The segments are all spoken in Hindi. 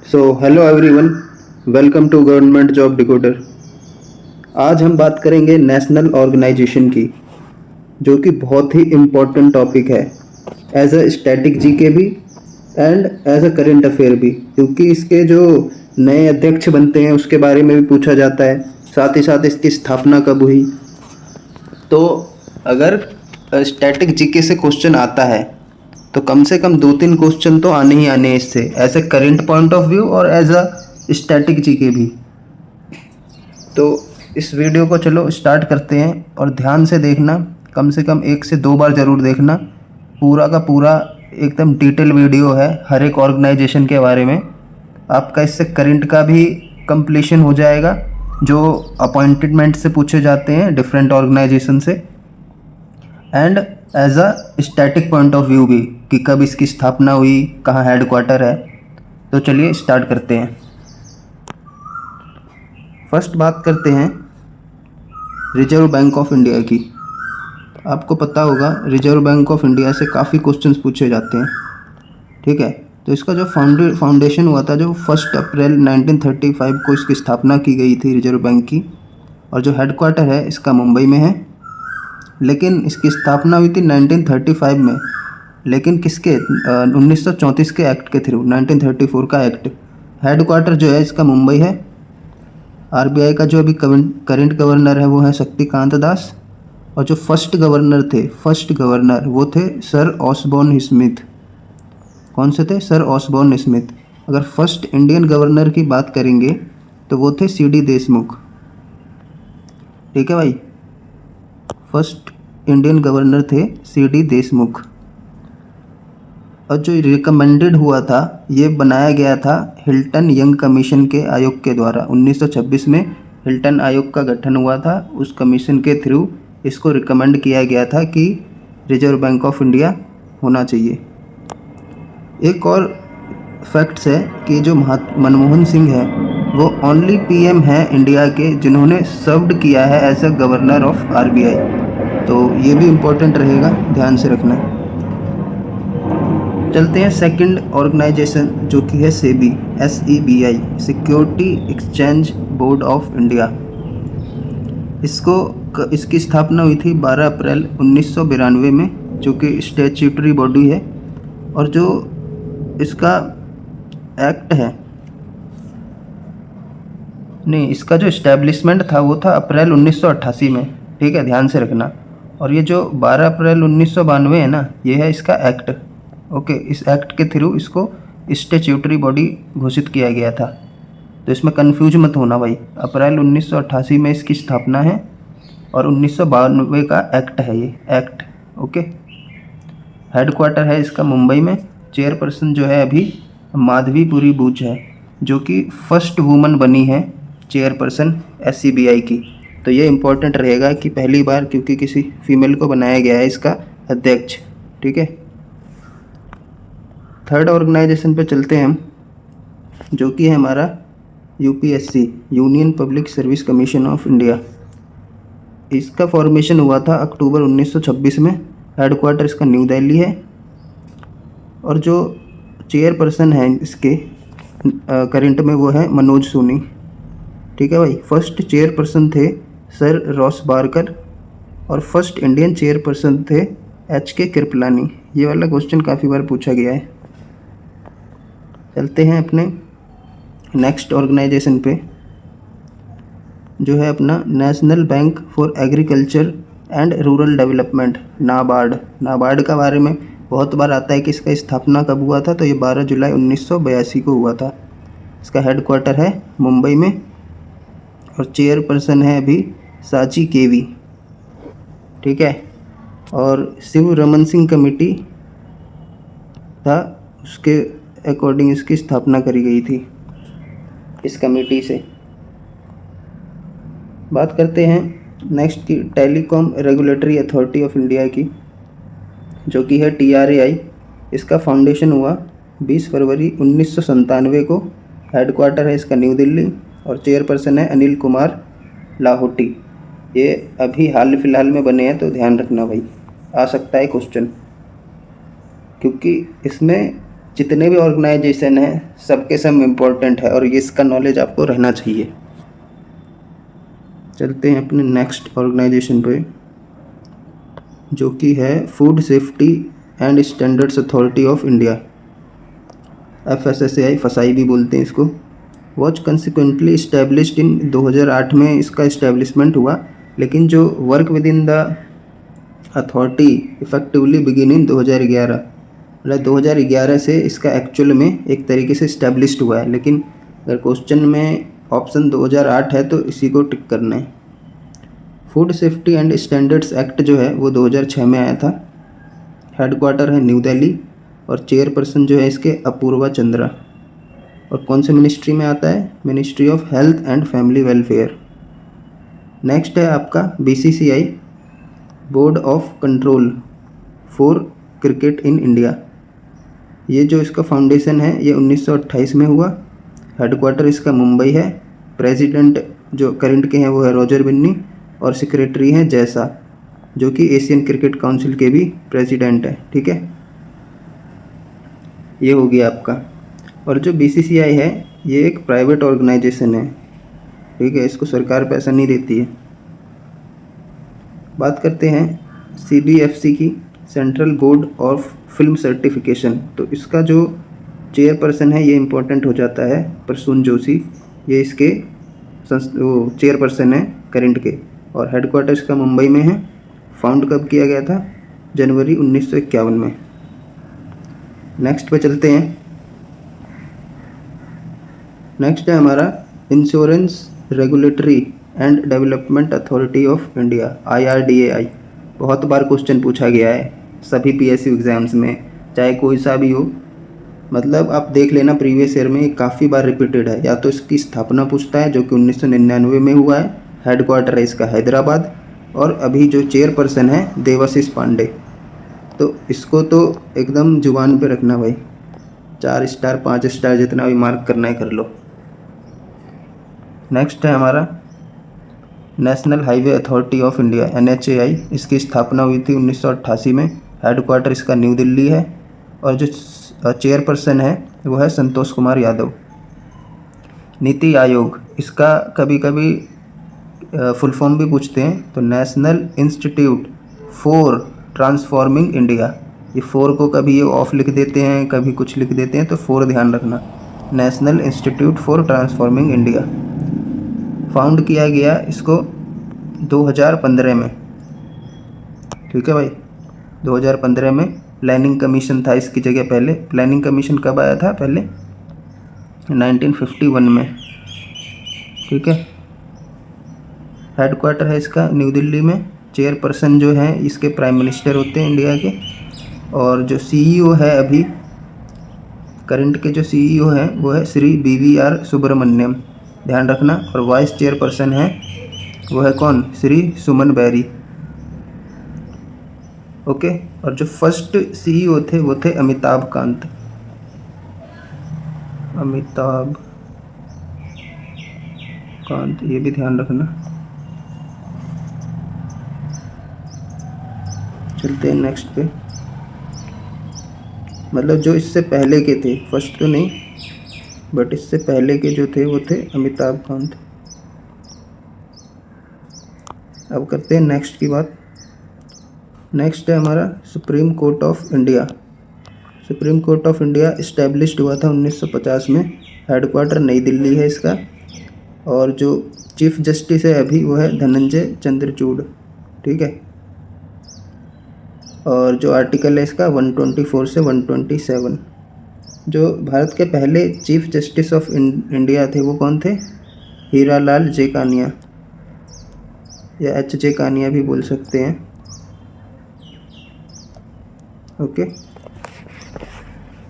Hello everyone, welcome to government job decoder. आज हम बात करेंगे नेशनल ऑर्गेनाइजेशन की, जो कि बहुत ही इम्पोर्टेंट टॉपिक है एज अ स्टैटिक जीके भी and as a current affair भी, क्योंकि इसके जो नए अध्यक्ष बनते हैं उसके बारे में भी पूछा जाता है। साथ ही साथ इसकी स्थापना कब हुई। तो अगर स्टैटिक जीके से क्वेश्चन आता है तो कम से कम 2-3 क्वेश्चन तो आने ही आने हैं इससे, as a current point of view और एज अ स्टैटिक जीके भी। तो इस वीडियो को चलो स्टार्ट करते हैं, और ध्यान से देखना, कम से कम 1 से 2 बार ज़रूर देखना। पूरा का पूरा एकदम डिटेल वीडियो है हर एक ऑर्गेनाइजेशन के बारे में। आपका इससे करंट का भी कंप्लीशन हो जाएगा, जो अपॉइंटमेंट से पूछे जाते हैं डिफरेंट ऑर्गेनाइजेशन से, and as a static point of view भी, कि कब इसकी स्थापना हुई, कहाँ हेडक्वार्टर है। तो चलिए स्टार्ट करते हैं। फर्स्ट बात करते हैं रिजर्व बैंक ऑफ इंडिया की। आपको पता होगा रिजर्व बैंक ऑफ इंडिया से काफ़ी क्वेश्चंस पूछे जाते हैं, ठीक है। तो इसका जो फाउंडेशन हुआ था, जो 1 अप्रैल 1935 को इसकी स्थापना की गई थी रिजर्व बैंक की, और जो हेडक्वार्टर है इसका मुंबई में है। लेकिन इसकी स्थापना हुई थी 1935 में, लेकिन किसके 1934 के एक्ट के थ्रू, 1934 का एक्ट। हेडक्वार्टर जो है इसका मुंबई है। आरबीआई का जो अभी करंट गवर्नर है वो है शक्तिकांत दास, और जो फर्स्ट गवर्नर वो थे सर ऑसबॉर्न स्मिथ। कौन से थे? Sir Osborne Smith. अगर फर्स्ट इंडियन गवर्नर की बात करेंगे तो वो थे सीडी देशमुख, ठीक है भाई। फर्स्ट इंडियन गवर्नर थे सीडी देशमुख। और जो रिकमेंडेड हुआ था, ये बनाया गया था हिल्टन यंग कमीशन के आयोग के द्वारा। 1926 में हिल्टन आयोग का गठन हुआ था। उस कमीशन के थ्रू इसको रिकमेंड किया गया था कि रिजर्व बैंक ऑफ इंडिया होना चाहिए। एक और फैक्ट्स है कि जो मनमोहन सिंह है वो ओनली पीएम है इंडिया के जिन्होंने सर्व्ड किया है as a governor of RBI. तो ये भी इम्पोर्टेंट रहेगा, ध्यान से रखना। चलते हैं सेकंड ऑर्गेनाइजेशन, जो कि है SEBI, SEBI, security exchange board of India. इसकी स्थापना हुई थी 12 अप्रैल 1992 में, जो कि स्टैट्यूटरी बॉडी है। और जो इसका एक्ट है, नहीं, इसका जो इस्टेब्लिशमेंट था वो था अप्रैल 1988 में, ठीक है, ध्यान से रखना। और ये जो 12 अप्रैल 1992 है ना, ये है इसका एक्ट। ओके, इस एक्ट के थ्रू इसको स्टैट्यूटरी बॉडी घोषित किया गया था। तो इसमें कंफ्यूज मत होना भाई, अप्रैल 1988 में इसकी स्थापना है और 1992 का एक्ट है ये एक्ट। ओके, हेडक्वार्टर है इसका मुंबई में। चेयरपर्सन जो है अभी माधवीपुरी बूच है, जो कि फर्स्ट वुमन बनी है चेयरपर्सन SEBI की। तो ये इम्पोर्टेंट रहेगा कि पहली बार, क्योंकि किसी फीमेल को बनाया गया है इसका अध्यक्ष, ठीक है। थर्ड ऑर्गेनाइजेशन पे चलते हैं हम, जो कि है हमारा UPSC, union public service commission of India. इसका फॉर्मेशन हुआ था अक्टूबर 1926 में। हेडक्वार्टर इसका न्यू दिल्ली है। और जो चेयरपर्सन है इसके करंट में वो है मनोज सोनी, ठीक है भाई। फर्स्ट चेयरपर्सन थे सर रॉस बारकर, और फर्स्ट इंडियन चेयरपर्सन थे HK कृपलानी। ये वाला क्वेश्चन काफ़ी बार पूछा गया है। चलते हैं अपने नेक्स्ट ऑर्गेनाइजेशन पे, जो है अपना national bank for agriculture and rural development, NABARD. NABARD का बारे में बहुत बार आता है कि इसका स्थापना कब हुआ था, तो ये 12 जुलाई 1982 को हुआ था। इसका हेडक्वार्टर है मुंबई में, और चेयरपर्सन है अभी साची केवी, ठीक है। और शिव रमन सिंह कमेटी था, उसके अकॉर्डिंग इसकी स्थापना करी गई थी इस कमेटी से। बात करते हैं नेक्स्ट की telecom regulatory authority of India की, जो कि है TRAI। इसका फाउंडेशन हुआ 20 फरवरी 1997 को। हेडक्वार्टर है इसका न्यू दिल्ली, और चेयरपर्सन है अनिल कुमार लाहौटी। ये अभी हाल फिलहाल में बने हैं, तो ध्यान रखना भाई, आ सकता है क्वेश्चन, क्योंकि इसमें जितने भी ऑर्गेनाइजेशन हैं सबके सब इम्पोर्टेंट है और ये इसका नॉलेज आपको रहना चाहिए। चलते हैं अपने नेक्स्ट ऑर्गेनाइजेशन पे, जो कि है food safety and standards authority of India, FSSAI, फसाई भी बोलते हैं इसको। वॉच कंसिक्वेंटली इस्टेब्लिश्ड इन 2008 में इसका इस्टेब्लिशमेंट हुआ, लेकिन जो work with in the authority effectively begin in 2011, मतलब 2011 से इसका एक्चुअल में एक तरीके से इस्टेब्लिश्ड हुआ है, लेकिन अगर क्वेश्चन में ऑप्शन 2008 है तो इसी को टिक करना है। Food safety and standards act जो है वो 2006 में आया था। हेडक्वार्टर है न्यू दिल्ली और चेयरपर्सन जो है इसके अपूर्वा चंद्रा। और कौन से मिनिस्ट्री में आता है? Ministry of health and family welfare. Next है आपका BCCI, board of control for cricket in India. ये जो इसका फाउंडेशन है ये 1928 में हुआ। हेडक्वार्टर इसका मुंबई है। प्रेसिडेंट जो करंट के हैं वो है रॉजर बिन्नी और सेक्रेटरी हैं जैसा, जो कि एशियन क्रिकेट काउंसिल के भी प्रेसिडेंट है। ठीक है, ये हो गया आपका। और जो BCCI है ये एक प्राइवेट ऑर्गेनाइजेशन है। ठीक है, इसको सरकार पैसा नहीं देती है। बात करते हैं CBFC की, central board of film certification. तो इसका जो चेयरपर्सन है ये इम्पोर्टेंट हो जाता है प्रसून जोशी, ये इसके चेयरपर्सन है करंट के, और हेडक्वार्टर इसका मुंबई में है। फाउंड कब किया गया था? जनवरी 1951 में। नेक्स्ट पे चलते हैं। नेक्स्ट है हमारा insurance regulatory and development authority of India, IRDAI। बहुत बार क्वेश्चन पूछा गया है सभी PSU एग्ज़ाम्स में, चाहे कोई सा भी हो। मतलब आप देख लेना प्रीवियस ईयर में काफ़ी बार रिपीटेड है। या तो इसकी स्थापना पूछता है जो कि 1999 में हुआ है, हेडक्वार्टर है इसका हैदराबाद, और अभी जो चेयरपर्सन है देवाशीष पांडे। तो इसको तो एकदम जुबान पे रखना भाई, 4 स्टार 5 स्टार जितना भी मार्क करना है कर लो। नेक्स्ट है हमारा national highway authority of India, NHAI। इसकी स्थापना हुई थी 1988 में। हेडक्वार्टर इसका न्यू दिल्ली है और जो चेयरपर्सन है वो है संतोष कुमार यादव। नीति आयोग, इसका कभी कभी फुल फॉर्म भी पूछते हैं, तो national institute for transforming India. ये 4 को कभी ये ऑफ लिख देते हैं, कभी कुछ लिख देते हैं, तो 4 ध्यान रखना। National institute for transforming India. Found किया गया इसको 2015 में। ठीक है भाई, 2015 में प्लानिंग कमीशन था इसकी जगह। पहले प्लानिंग कमीशन कब आया था? पहले 1951 में। ठीक है, हेडक्वार्टर है इसका न्यू दिल्ली में। चेयरपर्सन जो है इसके प्राइम मिनिस्टर होते हैं इंडिया के, और जो CEO है अभी करंट के जो CEO हैं वो है श्री BVR सुब्रमण्यम, ध्यान रखना। और वाइस चेयरपर्सन है वो है कौन? श्री सुमन बैरी। ओके, और जो फर्स्ट CEO थे वो थे अमिताभ कांत। अमिताभ कांत, ये भी ध्यान रखना। चलते हैं नेक्स्ट पे। मतलब जो इससे पहले के थे, फर्स्ट तो नहीं बट इससे पहले के जो थे वो थे अमिताभ कांत। अब करते हैं नेक्स्ट की बात। नेक्स्ट है हमारा supreme court of India. Supreme court of India established हुआ था 1950 में। हेडक्वार्टर नई दिल्ली है इसका, और जो चीफ जस्टिस है अभी वो है धनंजय चंद्रचूड़। ठीक है, और जो आर्टिकल है इसका 124 से 127। जो भारत के पहले चीफ जस्टिस ऑफ इंडिया थे वो कौन थे? हीरालाल जे कानिया, या HJ कानिया भी बोल सकते हैं। ओके,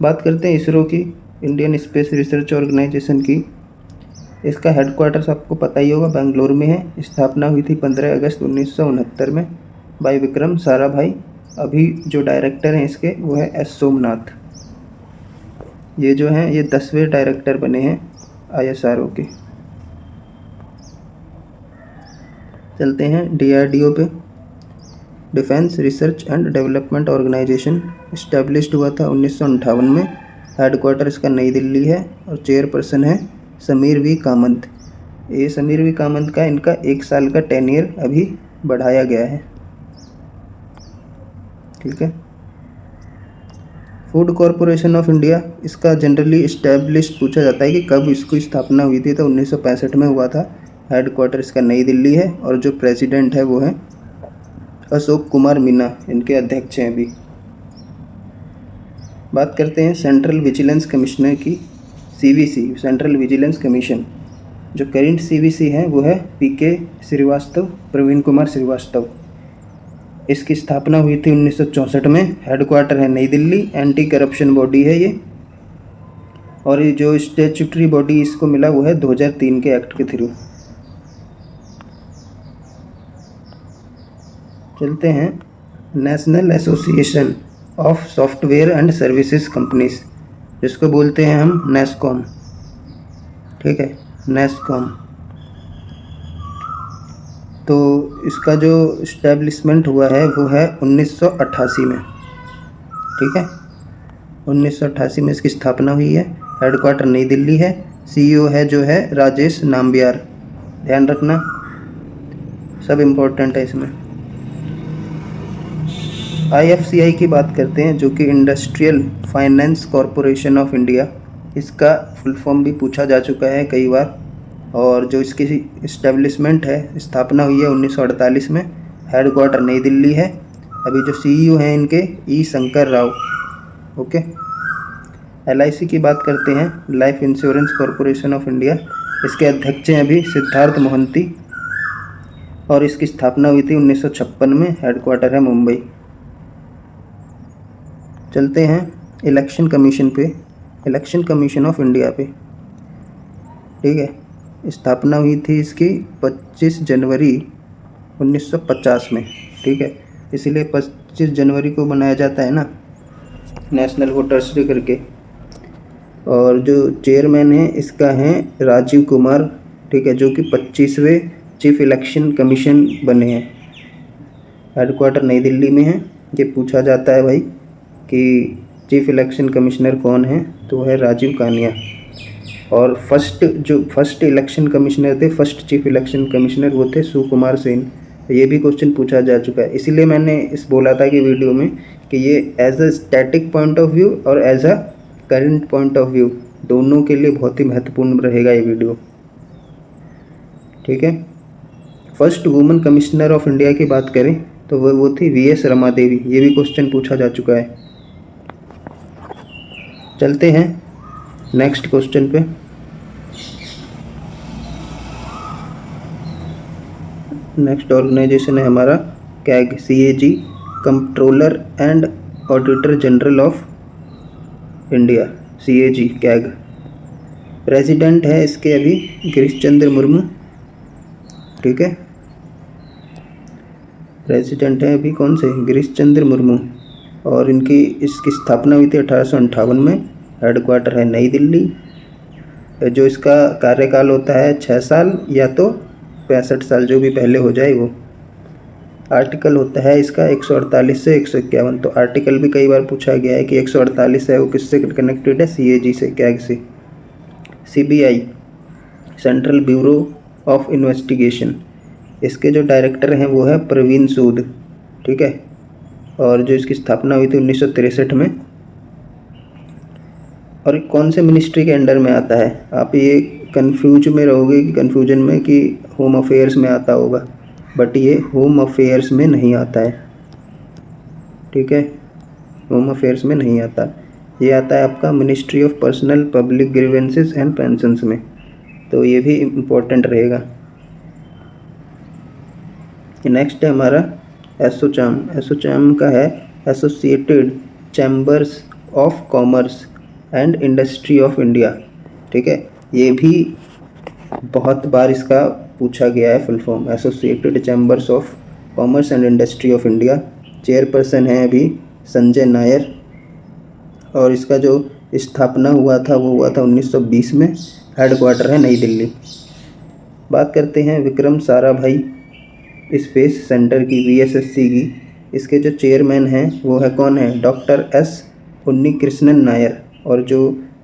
बात करते हैं इसरो की, इंडियन स्पेस रिसर्च ऑर्गेनाइजेशन की। इसका हेडक्वार्टर्स आपको पता ही होगा, बेंगलोर में है। स्थापना हुई थी 15 अगस्त 1969 में बाई विक्रम साराभाई। अभी जो डायरेक्टर हैं इसके वो है S सोमनाथ। ये जो हैं ये 10वें डायरेक्टर बने हैं ISRO के। चलते हैं DRDO पे। Defence research and development organisation established हुआ था 1958 में। हेडक्वार्टर इसका नई दिल्ली है और चेयरपर्सन है समीर वी कामत। ये समीर वी कामत का इनका 1 साल का टेन्योर अभी बढ़ाया गया है। ठीक है। फूड कॉरपोरेशन ऑफ इंडिया, इसका जनरली इस्टेब्लिश्ड पूछा जाता है कि कब इसकी स्थापना हुई थी, तो 1965 में हुआ था। हेडक्वार्टर इसका नई दिल्ली है और जो प्रेसिडेंट है वो है अशोक कुमार मीना, इनके अध्यक्ष हैं अभी। बात करते हैं सेंट्रल विजिलेंस कमिश्नर की, सीवीसी, सेंट्रल विजिलेंस कमीशन। जो करेंट सीवीसी है वो है पीके श्रीवास्तव, प्रवीण कुमार श्रीवास्तव। इसकी स्थापना हुई थी 1964 में। हेडक्वार्टर है नई दिल्ली। एंटी करप्शन बॉडी है ये, और ये जो स्टैट्यूटरी बॉडी इसको मिला वो है 2003 के एक्ट के थ्रू। चलते हैं national association of software and services companies, जिसको बोलते हैं हम नेस्कॉम। ठीक है, नेस्कॉम। तो इसका जो इस्टेब्लिशमेंट हुआ है वो है 1988 में। ठीक है, 1988 में इसकी स्थापना हुई है। हेडक्वार्टर नई दिल्ली है। सीईओ है जो है राजेश नाम्बियार, ध्यान रखना, सब इम्पोर्टेंट है इसमें। IFCI की बात करते हैं, जो कि industrial finance corporation of India. इसका फुल फॉर्म भी पूछा जा चुका है कई बार। और जो इसकी इस्टेब्लिशमेंट है, स्थापना हुई है 1948 में। हेडक्वार्टर नई दिल्ली है। अभी जो सीईओ हैं इनके ई शंकर राव। ओके। LIC की बात करते हैं, life insurance corporation of India. इसके अध्यक्ष हैं अभी सिद्धार्थ मोहंती, और इसकी स्थापना हुई थी 1956 में। हेडक्वार्टर है मुंबई। चलते हैं इलेक्शन कमीशन पे, इलेक्शन कमीशन ऑफ इंडिया पे। ठीक है, स्थापना हुई थी इसकी 25 जनवरी 1950 में। ठीक है, इसीलिए 25 जनवरी को मनाया जाता है ना, नेशनल वोटर्स डे करके। और जो चेयरमैन है इसका है राजीव कुमार। ठीक है, जो कि 25वें चीफ इलेक्शन कमीशन बने हैं। हेडक्वार्टर नई दिल्ली में है। ये पूछा जाता है भाई कि चीफ इलेक्शन कमिश्नर कौन है, तो वह है राजीव कानिया। और फर्स्ट इलेक्शन कमिश्नर थे, फर्स्ट चीफ इलेक्शन कमिश्नर वो थे सुकुमार सेन। ये भी क्वेश्चन पूछा जा चुका है, इसीलिए मैंने बोला था कि वीडियो में कि ये as a static point of view और as a current point of view दोनों के लिए बहुत ही महत्वपूर्ण रहेगा ये वीडियो। ठीक है। First women commissioner of India की बात करें तो वो थी VS रमा देवी। ये भी क्वेश्चन पूछा जा चुका है। चलते हैं नेक्स्ट क्वेश्चन पे। नेक्स्ट ऑर्गेनाइजेशन है हमारा CAG, CAG, controller and auditor general of India. CAG, CAG। President है इसके अभी गिरीश चंद्र मुर्मू। ठीक है, प्रेसिडेंट है अभी कौन से, गिरीश चंद्र मुर्मू। और इसकी स्थापना हुई थी 1858 में। हेडक्वार्टर है नई दिल्ली। जो इसका कार्यकाल होता है 6 साल या तो 65 साल, जो भी पहले हो जाए वो। आर्टिकल होता है इसका 148 से 151। तो आर्टिकल भी कई बार पूछा गया है कि 148 है वो किससे कनेक्टेड है, CAG से, CAG से। CBI, central bureau of investigation. इसके जो डायरेक्टर हैं वो है प्रवीण सूद। ठीक है, और जो इसकी स्थापना हुई थी 1963 में। और कौन से मिनिस्ट्री के अंडर में आता है, आप ये कन्फ्यूजन में कि होम अफेयर्स में आता होगा, बट ये होम अफेयर्स में नहीं आता है। ठीक है, होम अफेयर्स में नहीं आता, ये आता है आपका ministry of personnel public grievances and pensions में। तो ये भी इम्पोर्टेंट रहेगा। नेक्स्ट है हमारा एसोचैम। एसोचैम का है associated chambers of commerce and industry of India. ठीक है, ये भी बहुत बार इसका पूछा गया है full form, associated chambers of commerce and industry of India. Chairperson है अभी संजय नायर, और इसका जो स्थापना हुआ था वो हुआ था 1920 में। हेडक्वार्टर है नई दिल्ली। बात करते हैं विक्रम साराभाई स्पेस सेंटर की, VSSC की। इसके जो चेयरमैन हैं वो है कौन है, डॉक्टर S उन्नीकृष्णन नायर। और जो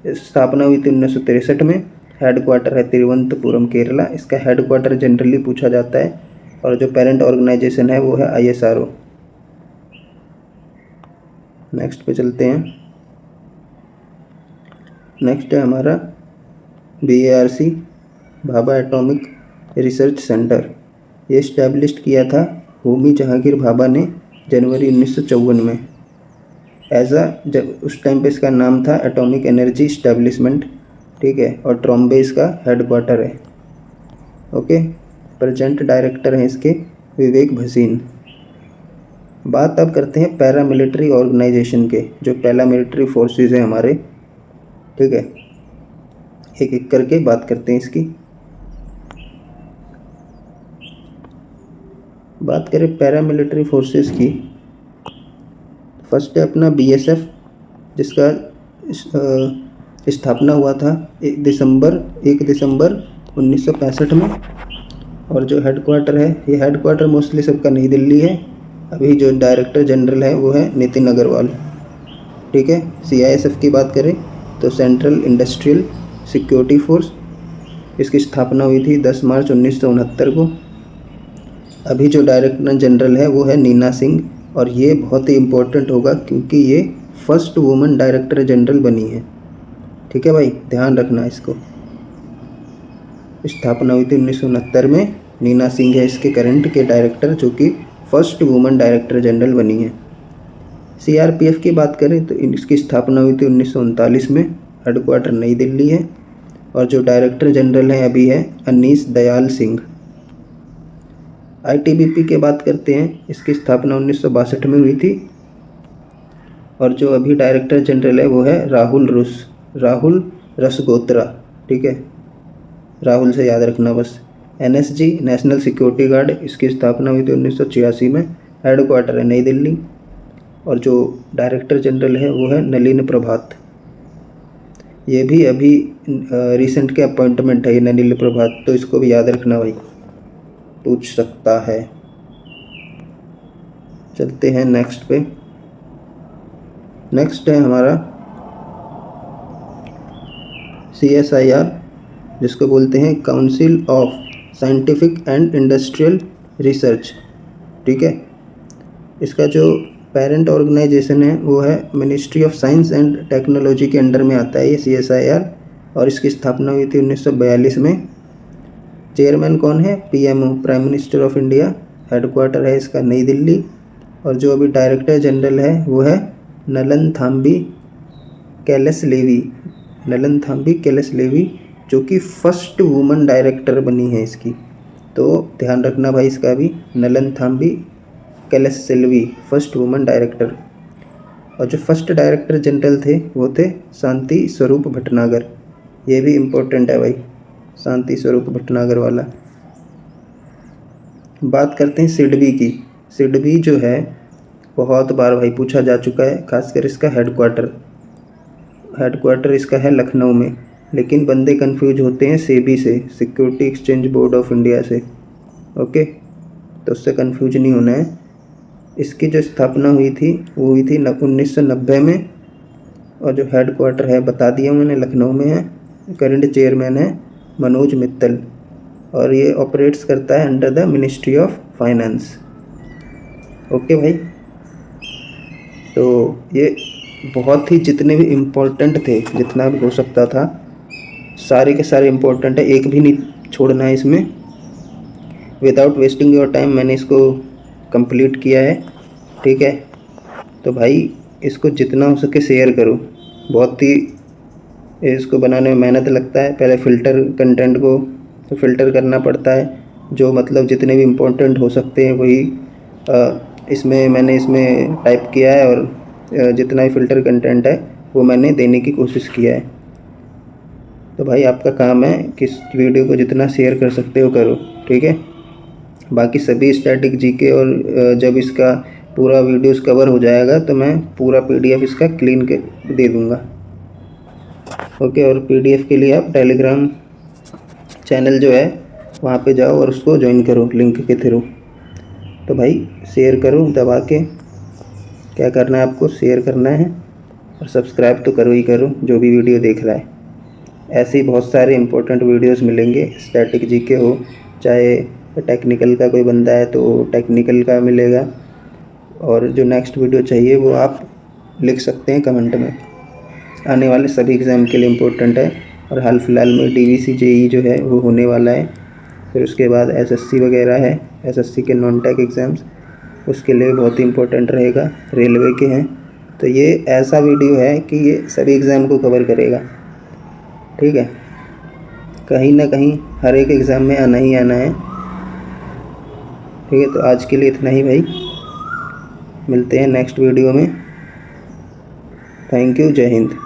स्थापना हुई थी 1963 में। हेडक्वार्टर है तिरुवनंतपुरम केरला। इसका हेडक्वार्टर जनरली पूछा जाता है। और जो पेरेंट ऑर्गेनाइजेशन है वो है ISRO। नेक्स्ट पे चलते हैं। नेक्स्ट है हमारा BARC, Bhabha atomic research centre. ये इस्टेब्लिश्ड किया था होमी जहांगीर भाभा ने जनवरी 1954 में। जब उस टाइम पे इसका नाम था एटॉमिक एनर्जी इस्टेब्लिशमेंट, ठीक है। और ट्रॉम्बे इसका हेडक्वार्टर है। ओके, प्रेजेंट डायरेक्टर हैं इसके विवेक भसीन। बात अब करते हैं पैरामिलिट्री ऑर्गेनाइजेशन के, जो पैरामिलिट्री फोर्सेस हैं हमारे, ठीक है। एक एक करके बात करते हैं इसकी। बात करें पैरामिलिट्री फोर्सेस की, फर्स्ट है अपना BSF, जिसका स्थापना हुआ था 1 दिसंबर 1965 में। और जो हेडक्वार्टर है, ये हेडक्वार्टर मोस्टली सबका नई दिल्ली है। अभी जो डायरेक्टर जनरल है वो है नितिन अग्रवाल, ठीक है। CISF की बात करें तो सेंट्रल इंडस्ट्रियल सिक्योरिटी फोर्स, इसकी स्थापना हुई थी 10 मार्च 1969 को। अभी जो डायरेक्टर जनरल है वो है नीना सिंह, और ये बहुत ही इम्पोर्टेंट होगा क्योंकि ये फर्स्ट वुमन डायरेक्टर जनरल बनी है, ठीक है भाई, ध्यान रखना इसको। स्थापना हुई थी 1969 में। नीना सिंह है इसके करंट के डायरेक्टर, जो कि फर्स्ट वुमन डायरेक्टर जनरल बनी है। CRPF की बात करें तो इसकी स्थापना हुई थी 1939 में। हेडक्वार्टर नई दिल्ली है। और जो डायरेक्टर जनरल है अभी है अनीस दयाल सिंह। ITBP की बात करते हैं, इसकी स्थापना 1962 में हुई थी। और जो अभी डायरेक्टर जनरल है वो है राहुल रसगोत्रा, ठीक है, राहुल से याद रखना बस। NSG नेशनल सिक्योरिटी गार्ड, इसकी स्थापना हुई थी 1986 में। हेडक्वार्टर है नई दिल्ली। और जो डायरेक्टर जनरल है वो है नलिन प्रभात। ये भी अभी रिसेंट के अपॉइंटमेंट है ये नलिन प्रभात, तो इसको भी याद रखना भाई, पूछ सकता है। चलते हैं नेक्स्ट पे। नेक्स्ट है हमारा CSIR, जिसको बोलते हैं council of scientific and industrial research, ठीक है। इसका जो पेरेंट ऑर्गेनाइजेशन है वो है ministry of science and technology के अंडर में आता है ये CSIR। और इसकी स्थापना हुई थी 1942 में। चेयरमैन कौन है? PMO, prime minister of India. Headquarter है इसका नई दिल्ली। और जो अभी डायरेक्टर जनरल है वो है नलनथाम्बी कैलसलेवी, जो कि फर्स्ट वुमन डायरेक्टर बनी है इसकी, तो ध्यान रखना भाई इसका भी। नलनथाम्बी कैलसलेवी, फर्स्ट वुमन डायरेक्टर। और जो फर्स्ट डायरेक्टर जनरल थे वो थे शांति स्वरूप भटनागर। ये भी इम्पोर्टेंट है भाई, शांति स्वरूप भटनागर वाला। बात करते हैं सिडबी की। सिडबी जो है बहुत बार भाई पूछा जा चुका है, खासकर इसका हेडक्वार्टर इसका है लखनऊ में। लेकिन बंदे कंफ्यूज होते हैं सेबी से, security exchange board of India से, ओके, तो उससे कंफ्यूज नहीं होना है। इसकी जो स्थापना हुई थी वो हुई थी 1990 में। और जो हेडक्वार्टर है बता दिया मैंने, लखनऊ में है। करंट चेयरमैन है मनोज मित्तल। और ये ऑपरेट्स करता है under the ministry of finance, okay भाई। तो ये बहुत ही जितने भी इम्पोर्टेंट थे, जितना भी हो सकता था, सारे के सारे इम्पोर्टेंट है, एक भी नहीं छोड़ना है इसमें। विदाउट वेस्टिंग योर टाइम मैंने इसको कंप्लीट किया है, ठीक है। तो भाई इसको जितना हो सके शेयर करो। बहुत ही इसको बनाने में मेहनत लगता है। पहले कंटेंट को फ़िल्टर करना पड़ता है, जो मतलब जितने भी इम्पोर्टेंट हो सकते हैं वही मैंने इसमें टाइप किया है। और जितना भी फ़िल्टर कंटेंट है वो मैंने देने की कोशिश किया है। तो भाई आपका काम है कि इस वीडियो को जितना शेयर कर सकते हो करो, ठीक है। बाकी सभी स्टैटिक जीके और जब इसका पूरा वीडियोस कवर हो जाएगा तो मैं पूरा PDF इसका क्लीन के दे दूँगा, ओके। और PDF के लिए आप टेलीग्राम चैनल जो है वहाँ पे जाओ और उसको ज्वाइन करो लिंक के थ्रू। तो भाई शेयर करो दबा के, क्या करना है आपको, शेयर करना है और सब्सक्राइब तो करो ही करो जो भी वीडियो देख रहा है। ऐसे ही बहुत सारे इंपॉर्टेंट वीडियोस मिलेंगे, स्टैटिक जीके हो, चाहे टेक्निकल का कोई बंदा है तो टेक्निकल का मिलेगा। और जो नेक्स्ट वीडियो चाहिए वो आप लिख सकते हैं कमेंट में। आने वाले सभी एग्ज़ाम के लिए इम्पोर्टेंट है। और हाल फिलहाल में डीवीसी जेई जो है वो होने वाला है। फिर उसके बाद एसएससी वगैरह है, एसएससी के नॉन टेक एग्ज़ाम्स, उसके लिए बहुत ही इम्पोर्टेंट रहेगा। रेलवे के हैं, तो ये ऐसा वीडियो है कि ये सभी एग्ज़ाम को कवर करेगा। ठीक है, कहीं ना कहीं हर एक एग्ज़ाम में आना ही आना है। ठीक है, तो आज के लिए इतना ही भाई, मिलते हैं नेक्स्ट वीडियो में। थैंक यू, जय हिंद।